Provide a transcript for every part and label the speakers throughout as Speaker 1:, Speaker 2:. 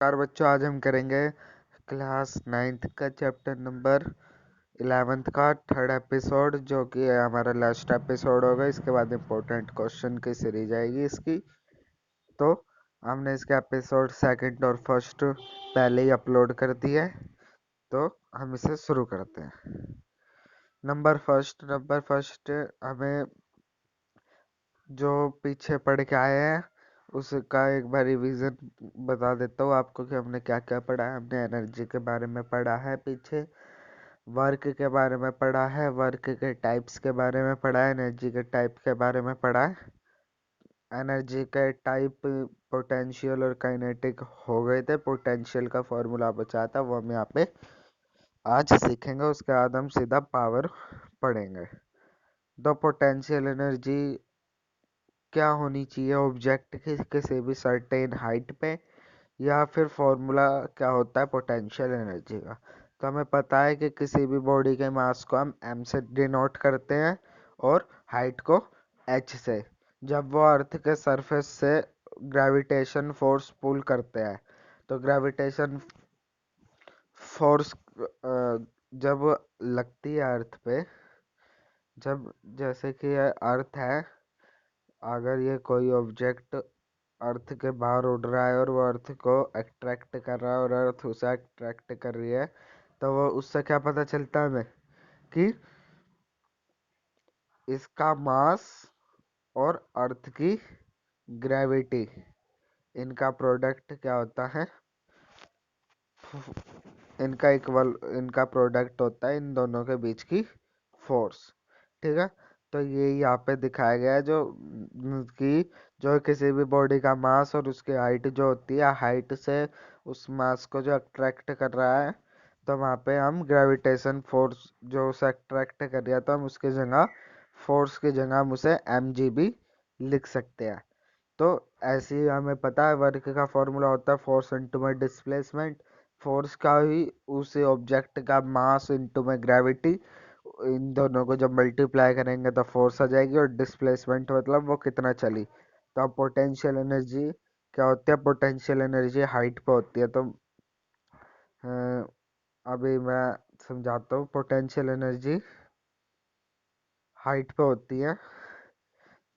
Speaker 1: नमस्कार बच्चों, आज हम करेंगे क्लास 9th का चैप्टर नंबर 11th का थर्ड एपिसोड, जो कि हमारा लास्ट एपिसोड होगा। इसके बाद इम्पोर्टेंट क्वेश्चन की सीरीज आएगी इसकी। तो हमने इसके एपिसोड सेकंड और फर्स्ट पहले ही अपलोड कर दिया है, तो हम इसे शुरू करते हैं। नंबर फर्स्ट हमें जो पीछे पढ़ के आए हैं उसका एक बार रिवीजन बता देता हूँ आपको कि हमने क्या क्या पढ़ा है। हमने एनर्जी के बारे में पढ़ा है, पीछे वर्क के बारे में पढ़ा है, वर्क के टाइप्स के बारे में पढ़ा है, एनर्जी के टाइप के बारे में पढ़ा है। एनर्जी के टाइप पोटेंशियल और काइनेटिक हो गए थे। पोटेंशियल का फॉर्मूला बचा था, वो हम यहाँ पे आज सीखेंगे। उसके बाद हम सीधा पावर पढ़ेंगे। तो पोटेंशियल एनर्जी क्या होनी चाहिए ऑब्जेक्ट की किसी भी सर्टेन हाइट पे, या फिर फॉर्मूला क्या होता है पोटेंशियल एनर्जी का। तो हमें पता है कि किसी भी बॉडी के मास को हम m से डिनोट करते हैं और हाइट को h से। जब वो अर्थ के सरफेस से ग्रेविटेशन फोर्स पुल करते हैं, तो ग्रेविटेशन फोर्स जब लगती है अर्थ पे, जब जैसे कि अर्थ है, अगर ये कोई ऑब्जेक्ट अर्थ के बाहर उड़ रहा है और वो अर्थ को अट्रैक्ट कर रहा है और अर्थ उसे अट्रैक्ट कर रही है, तो वो उससे क्या पता चलता है हमें कि इसका मास और अर्थ की ग्रेविटी, इनका प्रोडक्ट क्या होता है, इनका प्रोडक्ट होता है इन दोनों के बीच की फोर्स। ठीक है, तो ये यहाँ पे दिखाया गया है कि जो किसी भी बॉडी का मास और उसकी हाइट जो होती है, हाइट से उस मास को जो अट्रैक्ट कर रहा है, तो वहाँ पे हम ग्रेविटेशन फोर्स जो उसे अट्रैक्ट कर रहा है, तो हम उसकी जगह फोर्स की जगह हम उसे mg भी लिख सकते हैं। तो ऐसे ही हमें पता है वर्क का फॉर्मूला होता है फोर्स इनटू में डिस्प्लेसमेंट। फोर्स का ही उस ऑब्जेक्ट का मास इनटू में ग्रेविटी, इन दोनों को जब मल्टीप्लाई करेंगे तो फोर्स आ जाएगी, और डिस्प्लेसमेंट मतलब वो कितना चली। तो अब पोटेंशियल एनर्जी क्या होती है, पोटेंशियल एनर्जी हाइट पे होती है। तो अभी मैं समझाता हूँ। पोटेंशियल एनर्जी हाइट पे होती है।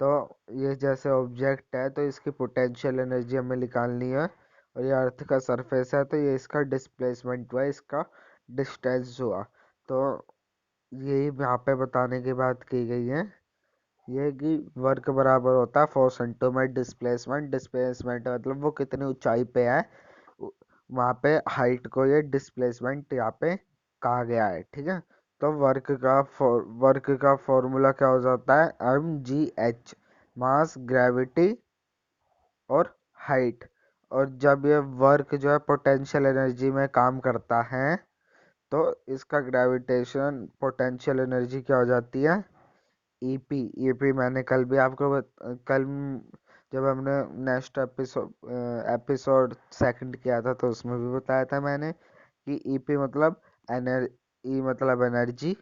Speaker 1: तो ये जैसे ऑब्जेक्ट है, तो इसकी पोटेंशियल एनर्जी हमें निकालनी है, और ये अर्थ का सरफेस है, तो ये इसका डिस्प्लेसमेंट हुआ, इसका डिस्टेंस हुआ। तो यही यहाँ पे बताने की बात की गई है, ये कि वर्क बराबर होता है फोर्स इनटू में डिस्प्लेसमेंट। डिस्प्लेसमेंट मतलब वो कितनी ऊंचाई पे है, वहाँ पे हाइट को ये डिस्प्लेसमेंट यहाँ पे कहा गया है। ठीक है, तो वर्क का फॉर्मूला क्या हो जाता है, mgh, मास, ग्रेविटी और हाइट। और जब ये वर्क जो है पोटेंशियल एनर्जी में काम करता है, तो इसका ग्रेविटेशन पोटेंशियल एनर्जी क्या हो जाती है, ईपी। ईपी मैंने कल भी आपको कल जब हमने नेक्स्ट एपिसोड सेकंड किया था, तो उसमें भी बताया था मैंने कि ईपी मतलब ई मतलब एनर्जी,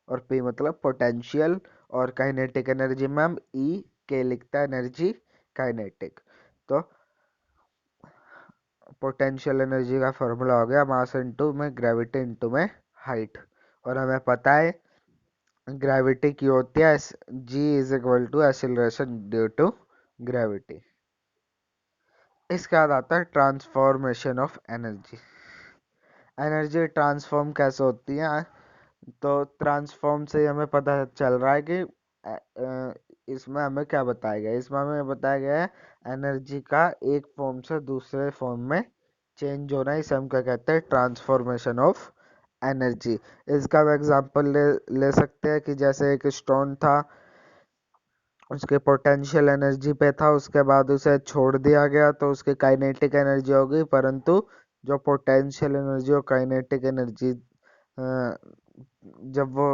Speaker 1: और पी मतलब पोटेंशियल, और काइनेटिक एनर्जी में हम ई के लिखता है, एनर्जी काइनेटिक। तो पोटेंशियल एनर्जी का फॉर्मूला हो गया मास इनटू में ग्रेविटी इनटू में हाइट। और हमें पता है ग्रेविटी की होती है g is equal to acceleration due to gravity. इसके बाद आता है transformation of energy. Energy transform कैसे होती है, तो ट्रांसफॉर्म से हमें पता चल रहा है कि इसमें हमें क्या बताया गया है। इसमें हमें बताया गया है एनर्जी का एक फॉर्म से दूसरे फॉर्म में चेंज होना, इसे हम क्या कहते हैं, ट्रांसफॉर्मेशन ऑफ एनर्जी। इसका हम एग्जांपल ले सकते हैं कि जैसे एक स्टोन था, उसके पोटेंशियल एनर्जी पे था, उसके बाद उसे छोड़ दिया गया, तो उसकी काइनेटिक एनर्जी हो गई। परंतु जो पोटेंशियल एनर्जी और काइनेटिक एनर्जी, जब वो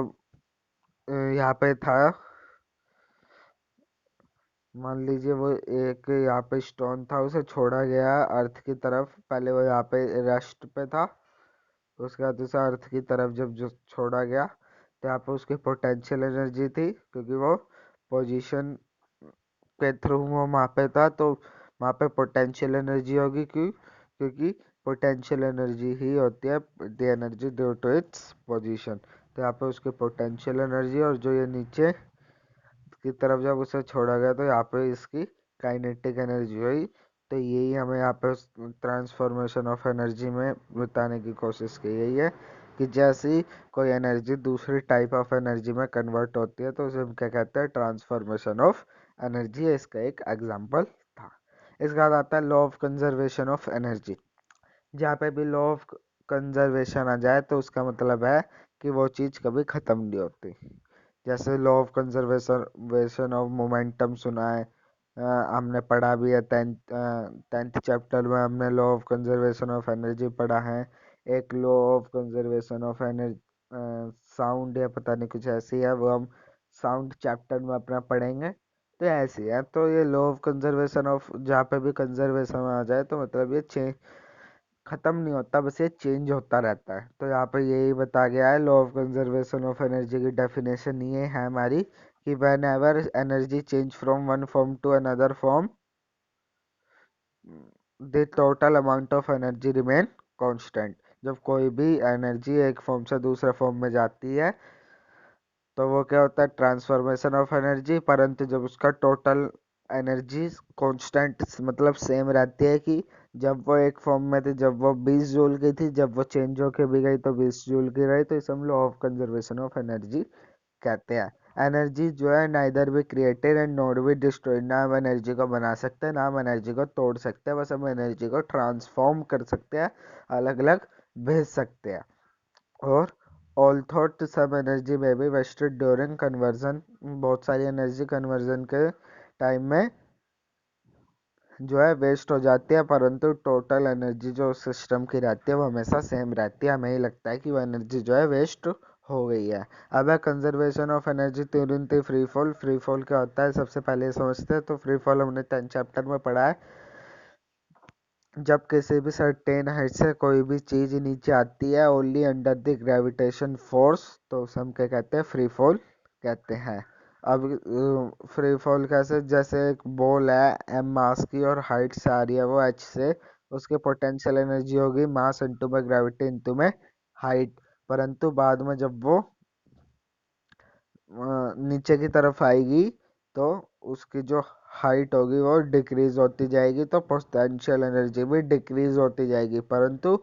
Speaker 1: यहाँ पे था, मान लीजिए वो एक यहाँ पे स्टोन था, उसे छोड़ा गया अर्थ की तरफ। पहले वो यहाँ पे रेस्ट पे था, उसके बाद उसे अर्थ की तरफ जब जो छोड़ा गया, तो यहाँ पे उसकी पोटेंशियल एनर्जी थी, क्योंकि वो पोजीशन के थ्रू वो वहाँ पे था, तो वहाँ पे पोटेंशियल एनर्जी होगी। क्योंकि पोटेंशियल एनर्जी ही होती है the energy due to its position. तो यहाँ पे उसकी पोटेंशियल एनर्जी, और जो ये नीचे की तरफ जब उसे छोड़ा गया तो यहाँ पे इसकी काइनेटिक एनर्जी हुई। तो यही हमें यहाँ पे ट्रांसफॉर्मेशन ऑफ एनर्जी में बताने की कोशिश की गई है कि जैसे ही कोई एनर्जी दूसरी टाइप ऑफ एनर्जी में कन्वर्ट होती है तो उसे हम क्या कहते हैं, ट्रांसफॉर्मेशन ऑफ एनर्जी है। इसका एक एग्जाम्पल था। इसके बाद आता है law of conservation of energy. जहाँ पे भी लॉ ऑफ कंजर्वेशन आ जाए तो उसका मतलब है कि वो चीज़ कभी ख़त्म नहीं होती। जैसे law of conservation of momentum सुना है, हमने पढ़ा भी है टेंथ चैप्टर में हमने law of conservation of energy पढ़ा है। एक law of conservation of energy sound या पता नहीं कुछ ऐसी है, वो हम साउंड चैप्टर में अपना पढ़ेंगे। तो ऐसी है, तो ये लॉ ऑफ कंजर्वेशन ऑफ जहाँ पे भी कंजर्वेशन आ जाए तो मतलब ये चेंज खत्म नहीं होता, बस ये चेंज होता रहता है। तो यहाँ पे यही बता गया है law of conservation of energy की डेफिनेशन ये है हमारी कि whenever energy change from one form to another form the total amount of energy remain constant. जब कोई भी एनर्जी एक फॉर्म से दूसरे फॉर्म में जाती है तो वो क्या होता है, ट्रांसफॉर्मेशन ऑफ एनर्जी। परंतु जब उसका टोटल एनर्जी कांस्टेंट मतलब सेम रहती है कि जब वो एक फॉर्म में थी, जब वो 20 जूल की थी, जब वो चेंज होके भी गई तो 20 जूल की रही, तो इसे हम law of conservation of energy कहते हैं। एनर्जी जो है नाइदर भी क्रिएटेड एंड नॉट भी डिस्ट्रॉयड, ना हम एनर्जी को बना सकते हैं ना हम एनर्जी को तोड़ सकते हैं, बस हम एनर्जी को ट्रांसफॉर्म कर सकते हैं, अलग अलग भेज सकते हैं। और ऑल्थो सब एनर्जी में भी वेस्टेड ड्यूरिंग कन्वर्जन, बहुत सारी एनर्जी कन्वर्जन के टाइम में जो है वेस्ट हो जाती है, परंतु टोटल एनर्जी जो सिस्टम की रहती है वो हमेशा सेम रहती है। हमें ही लगता है कि वो एनर्जी जो है वेस्ट हो गई है। अब है कंजर्वेशन ऑफ एनर्जी तुरंत फ्री फॉल। फ्री फॉल क्या होता है सबसे पहले समझते हैं। तो फ्री फॉल हमने 10 चैप्टर में पढ़ा है, जब किसी भी सर्टेन हाइट से कोई भी चीज़ नीचे आती है only under the gravitation force, तो उसे हम क्या कहते हैं, फ्री फॉल कहते हैं। अब फ्री फॉल कैसे, जैसे एक बॉल है एम मास की और हाइट से आ रही है वो एच से, उसकी पोटेंशियल एनर्जी होगी मास इंटू में ग्रेविटी इंटू में हाइट। परंतु बाद में जब वो नीचे की तरफ आएगी तो उसकी जो हाइट होगी वो डिक्रीज होती जाएगी, तो पोटेंशियल एनर्जी भी डिक्रीज होती जाएगी। परंतु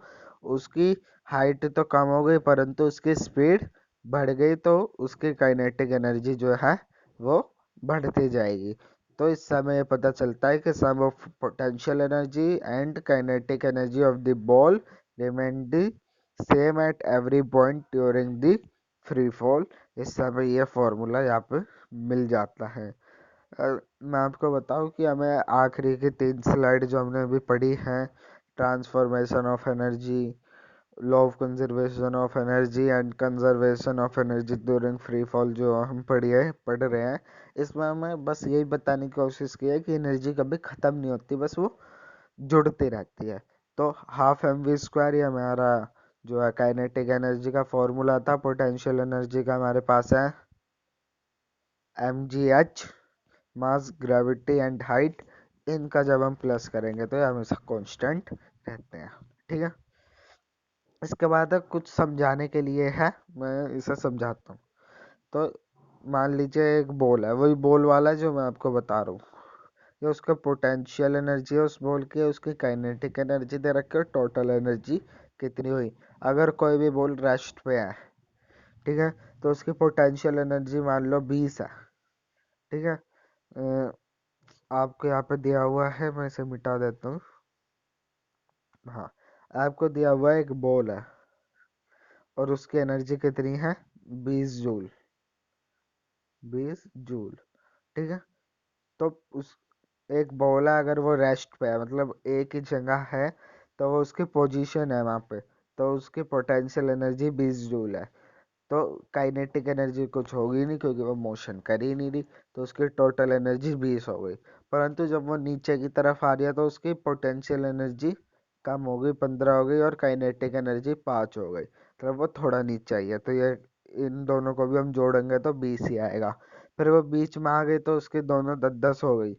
Speaker 1: उसकी हाइट तो कम हो गई परंतु उसकी स्पीड बढ़ गई, तो उसकी काइनेटिक एनर्जी जो है वो बढ़ती जाएगी। तो इस समय ये पता चलता है कि sum of potential energy and kinetic energy of the ball remain the same at every point during the free fall. इस समय ये फॉर्मूला यहाँ पे मिल जाता है। मैं आपको बताऊं कि हमें आखिरी की 3 स्लाइड जो हमने अभी पढ़ी हैं, transformation of energy, law of conservation of energy and conservation of energy during free fall, जो हम पढ़ रहे हैं, इसमें हमें बस यही बताने की कोशिश की है कि एनर्जी कभी ख़त्म नहीं होती, बस वो जुड़ती रहती है। तो हाफ एम वी स्क्वायर ये हमारा जो है काइनेटिक एनर्जी का फॉर्मूला था। पोटेंशियल एनर्जी का हमारे पास है M G H, mass gravity and height. इनका जब हम प्लस करेंगे तो ये हमेशा कांस्टेंट रहते हैं। ठीक है, इसके बाद कुछ समझाने के लिए है, मैं इसे समझाता हूँ। तो मान लीजिए एक बॉल है, वही बॉल वाला जो मैं आपको बता रहा हूँ, ये उसका पोटेंशियल एनर्जी है उस बॉल की, उसकी काइनेटिक एनर्जी दे रखी है, टोटल एनर्जी कितनी हुई। अगर कोई भी बॉल रेस्ट पे है, ठीक है, तो उसकी पोटेंशियल एनर्जी मान लो 20 है। ठीक है, आपको यहाँ पे दिया हुआ है, मैं इसे मिटा देता हूँ। हाँ, आपको दिया हुआ है एक बॉल है और उसकी एनर्जी कितनी है, 20 जूल। 20 जूल, ठीक है। तो उस एक बॉल है, अगर वो रेस्ट पे है मतलब एक ही जगह है, तो वो उसकी पोजीशन है वहाँ पे, तो उसकी पोटेंशियल एनर्जी 20 जूल है। तो काइनेटिक एनर्जी कुछ होगी नहीं क्योंकि वो मोशन कर ही नहीं रही, तो उसकी टोटल एनर्जी 20 हो गई। परंतु जब वो नीचे की तरफ आ रही है तो उसकी पोटेंशियल एनर्जी कम हो गई, 15 हो गई, और काइनेटिक एनर्जी 5 हो गई, मतलब वो थोड़ा नीचे आई है। तो ये इन दोनों को भी हम जोड़ेंगे तो 20 ही आएगा। फिर वो बीच में आ गई तो उसकी दोनों 10 10 हो गई,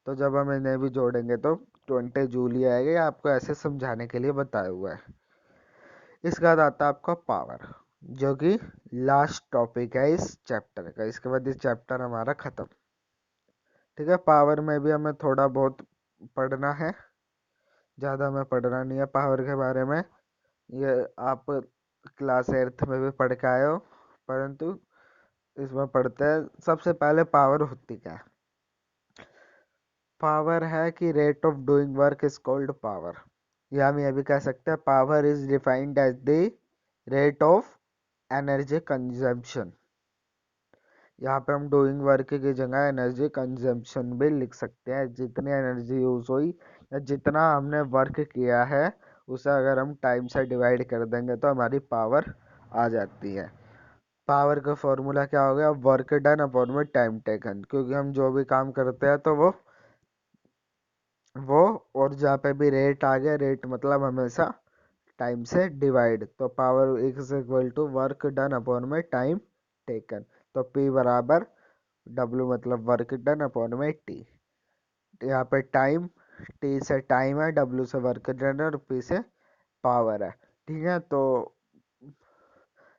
Speaker 1: तो जब हम इन्हें भी जोड़ेंगे तो 20 जूल ही आएगा, ये आपको ऐसे समझाने के लिए बताया हुआ है। इसके बाद आता है आपका पावर, जो कि लास्ट टॉपिक है इस चैप्टर का। इसके बाद ये चैप्टर हमारा खत्म। ठीक है, पावर में भी हमें थोड़ा बहुत पढ़ना है, ज़्यादा हमें पढ़ना नहीं है पावर के बारे में। ये आप क्लास 8th में भी पढ़ के आए हो, परंतु इसमें पढ़ते हैं। सबसे पहले पावर होती क्या है? पावर है कि rate of doing work is called power, या हम ये भी कह सकते हैं power is defined as the rate of energy consumption. यहाँ पे हम डूइंग वर्क की जगह एनर्जी कंजम्पशन भी लिख सकते हैं। जितनी एनर्जी यूज हुई या जितना हमने वर्क किया है, उसे अगर हम टाइम से डिवाइड कर देंगे तो हमारी पावर आ जाती है। पावर का फॉर्मूला क्या हो गया? वर्क डन अपॉन में टाइम टेकन, क्योंकि हम जो भी काम करते हैं तो वो और जहाँ पे भी रेट आ गया, रेट मतलब हमेशा टाइम से डिवाइड, तो power is equal to work done upon में टाइम टेकन। तो P बराबर W मतलब वर्क डन अपॉन में T। यहाँ पे टाइम, T से टाइम है, W से वर्क डन है और P से पावर है। ठीक है, तो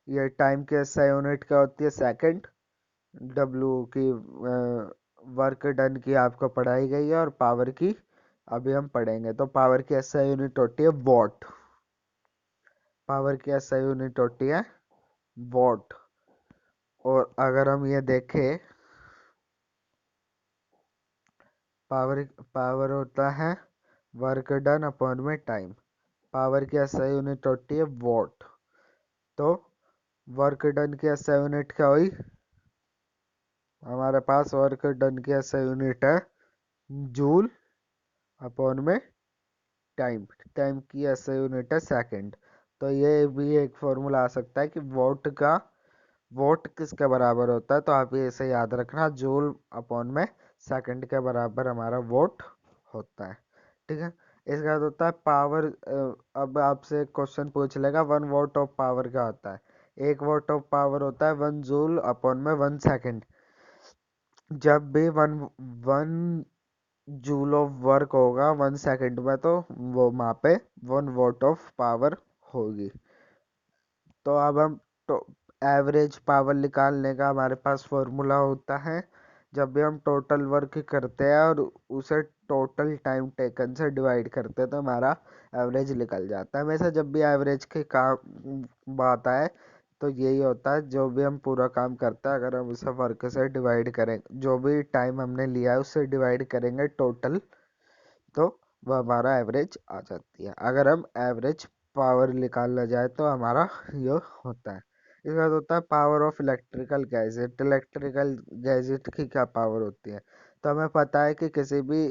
Speaker 1: ये टाइम की SI यूनिट क्या होती है? सेकंड। W की वर्क डन की आपको पढ़ाई गई है, और पावर की अभी हम पढ़ेंगे। तो पावर की SI यूनिट होती है वॉट। पावर की SI यूनिट होती है वॉट। और अगर हम ये देखें, पावर पावर होता है वर्क डन अपॉन में टाइम। पावर की SI यूनिट होती है वॉट। तो वर्क डन की SI यूनिट क्या हुई? हमारे पास वर्क डन की SI यूनिट है जूल अपॉन में टाइम। टाइम की SI यूनिट है सेकंड। तो ये भी एक फॉर्मूला आ सकता है कि वोट किसके बराबर होता है। तो आप ये इसे याद रखना, जूल अपॉन में सेकंड के बराबर हमारा वोट होता है। ठीक है, इसके बाद होता है पावर। अब आपसे क्वेश्चन पूछ लेगा 1 वोट ऑफ पावर क्या होता है। 1 वोट ऑफ पावर होता है 1 जूल अपॉन में 1 सेकंड। जब भी one one joule of work होगा 1 सेकंड में, तो वो वहाँ पे 1 वोट ऑफ पावर होगी। तो अब हम तो एवरेज पावर निकालने का हमारे पास फॉर्मूला होता है। जब भी हम टोटल वर्क करते हैं और उसे टोटल टाइम टेकन से डिवाइड करते हैं, तो हमारा एवरेज निकल जाता है। हमेशा जब भी एवरेज की काम बात आए, तो यही होता है, जो भी हम पूरा काम करते हैं अगर हम उसे वर्क से डिवाइड करें, जो भी टाइम हमने लिया है उससे डिवाइड करेंगे टोटल, तो वह हमारा एवरेज आ जाती है। अगर हम एवरेज पावर निकालना जाए तो हमारा ये होता है। इसके बाद होता है power of electrical gadget. Electrical gadget की क्या पावर होती है? तो हमें पता है कि किसी भी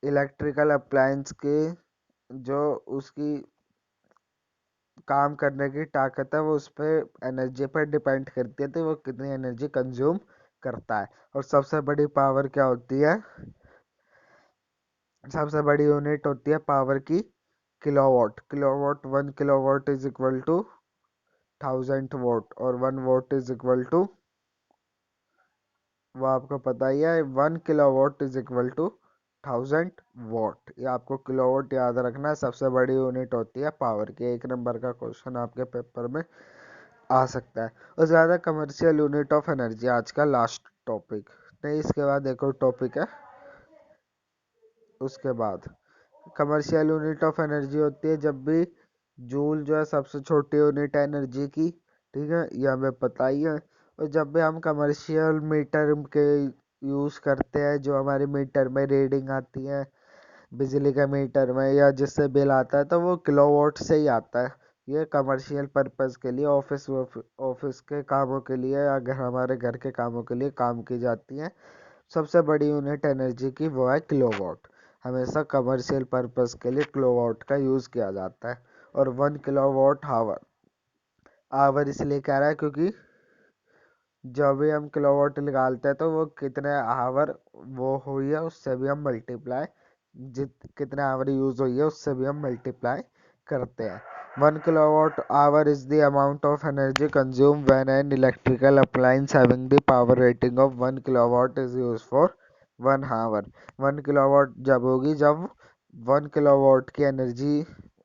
Speaker 1: इलेक्ट्रिकल अप्लायंस के जो उसकी काम करने की ताकत है, वो उस पर एनर्जी पर डिपेंड करती है, तो वो कितनी एनर्जी कंज्यूम करता है। और सबसे बड़ी पावर क्या होती है? सबसे बड़ी यूनिट होती है पावर की kilowatt. Kilowatt 1 kilowatt is equal to 1000 watt, और 1 वोट इज इक्वल टू, वो आपको पता ही है, 1 kilowatt is equal to 1000 watt. ये आपको किलोवाट याद रखना है, सबसे बड़ी यूनिट होती है पावर की। 1 नंबर का क्वेश्चन आपके पेपर में आ सकता है। और ज़्यादा कमर्शियल यूनिट ऑफ एनर्जी आज का लास्ट टॉपिक नहीं, इसके बाद एक और टॉपिक है। उसके बाद कमर्शियल यूनिट ऑफ एनर्जी होती है जब भी जूल जो है सबसे छोटी यूनिट है एनर्जी की। ठीक है, ये हमें पता ही है। और जब भी हम कमर्शियल मीटर के यूज़ करते हैं, जो हमारे मीटर में रीडिंग आती है बिजली के मीटर में, या जिससे बिल आता है, तो वो किलोवाट से ही आता है। ये कमर्शियल पर्पस के लिए, ऑफिस ऑफिस के कामों के लिए, या हमारे घर के कामों के लिए काम की जाती है। सबसे बड़ी यूनिट एनर्जी की वो है किलोवाट। हमेशा कमर्शियल पर्पस के लिए किलोवाट का यूज़ किया जाता है। और 1 किलोवाट आवर इसलिए कह रहा है क्योंकि जब भी हम किलोवाट निकालते हैं, तो वो कितने आवर वो हुई है उससे भी हम मल्टीप्लाई, जित कितने आवर यूज़ हुई है उससे भी हम मल्टीप्लाई करते हैं। 1 kilowatt hour is the amount of energy consume when an electrical appliance having the power rating of 1 kilowatt is use for 1 hour. 1 kilowatt जब होगी जब 1 किलोवाट की एनर्जी,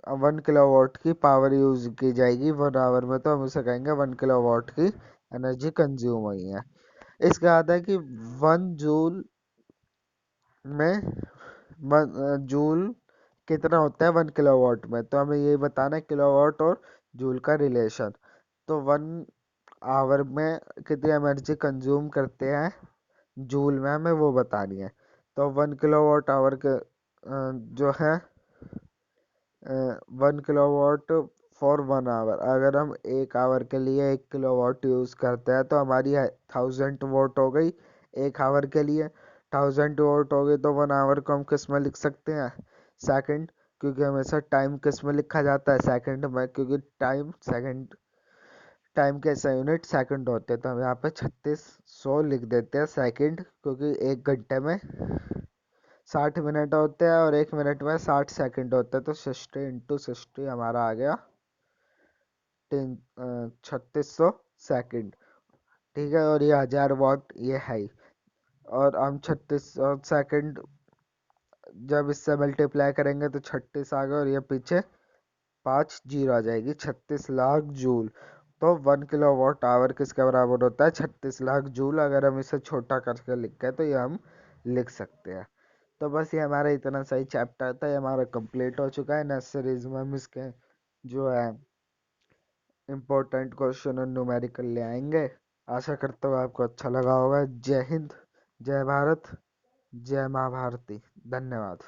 Speaker 1: 1 किलोवाट की पावर यूज की जाएगी 1 आवर में, तो हम उसे कहेंगे 1 किलोवाट की एनर्जी कंज्यूम हुई है। इसके बाद है कि 1 जूल में जूल कितना होता है 1 किलोवाट में, तो हमें यही बताना है किलोवाट और जूल का रिलेशन। तो 1 आवर में कितनी एनर्जी कंज्यूम करते हैं जूल में, हमें वो बतानी है। तो 1 किलोवाट आवर के जो है 1 किलोवाट फॉर 1 आवर, अगर हम 1 आवर के लिए 1 किलोवाट यूज़ करते हैं तो हमारी 1000 वाट हो गई 1 आवर के लिए। 1000 वाट हो गई तो 1 आवर को हम किस में लिख सकते हैं, सेकंड, क्योंकि हमेशा टाइम किस में लिखा जाता है, सेकंड में, क्योंकि टाइम के ऐसा यूनिट सेकंड होते हैं। तो हम यहाँ पे 3600 लिख देते हैं सेकंड, क्योंकि 1 घंटे में 60 मिनट होते हैं और 1 मिनट में 60 सेकंड होते हैं। तो 60 × 60 हमारा आ गया 3600 सेकंड। ठीक है, और ये 1000 वाट ये है ही। और हम 3600 सेकंड जब इससे मल्टीप्लाई करेंगे तो 36 आ गया, और ये पीछे 5 जीरो आ जाएगी, 36 लाख जूल। तो 1 किलोवाट आवर किसके बराबर होता है, 36 लाख जूल। अगर हम इसे छोटा करके लिखें तो ये हम लिख सकते हैं। तो बस ये हमारा इतना सही चैप्टर था, ये हमारा कंप्लीट हो चुका है। नेक्स्ट सीरीज में हम इसके जो है इम्पोर्टेंट क्वेश्चन और न्यूमेरिकल ले आएंगे। आशा करता हूँ आपको अच्छा लगा होगा। जय हिंद, जय भारत, जय माँ भारती। धन्यवाद।